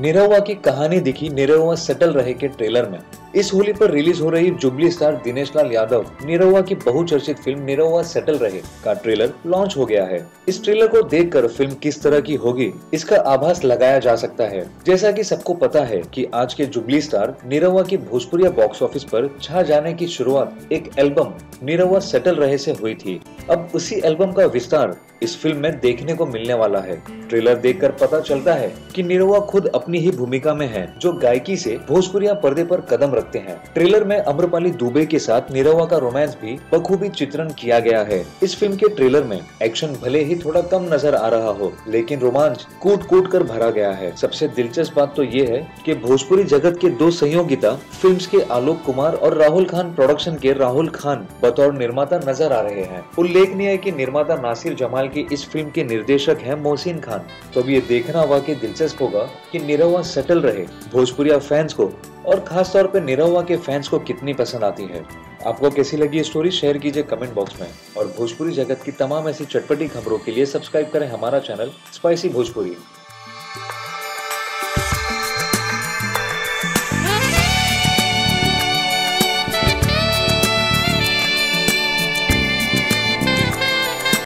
निरहुआ की कहानी दिखी निरहुआ सेटल रहे के ट्रेलर में। इस होली पर रिलीज हो रही जुबली स्टार दिनेश लाल यादव निरहुआ की बहुचर्चित फिल्म निरहुआ सेटल रहे का ट्रेलर लॉन्च हो गया है। इस ट्रेलर को देखकर फिल्म किस तरह की होगी इसका आभास लगाया जा सकता है। जैसा कि सबको पता है कि आज के जुबली स्टार निरहुआ की भोजपुरिया बॉक्स ऑफिस पर छा जाने की शुरुआत एक एल्बम निरहुआ सेटल रहे से हुई थी। अब उसी एल्बम का विस्तार इस फिल्म में देखने को मिलने वाला है। ट्रेलर देखकर पता चलता है कि निरहुआ खुद अपनी ही भूमिका में है, जो गायकी से भोजपुरिया पर्दे पर कदम रखते हैं। ट्रेलर में अम्रपाली दुबे के साथ निरहुआ का रोमांस भी बखूबी चित्रण किया गया है। इस फिल्म के ट्रेलर में एक्शन भले ही थोड़ा कम नजर आ रहा हो, लेकिन रोमांच कूट कूट कर भरा गया है। सबसे दिलचस्प बात तो ये है कि भोजपुरी जगत के दो सहयोगिता फिल्म्स के आलोक कुमार और राहुल खान प्रोडक्शन के राहुल खान बतौर निर्माता नजर आ रहे हैं। उल्लेखनीय है कि निर्माता नासिर जमाल की इस फिल्म के निर्देशक हैं मोहसिन खान। तो अब ये देखना वाकई दिलचस्प होगा कि निरहुआ सेटल रहे भोजपुरिया फैंस को और खास तौर पे निरहुआ के फैंस को कितनी पसंद आती है। आपको कैसी लगी ये स्टोरी शेयर कीजिए कमेंट बॉक्स में, और भोजपुरी जगत की तमाम ऐसी चटपटी खबरों के लिए सब्सक्राइब करें हमारा चैनल स्पाइसी भोजपुरी।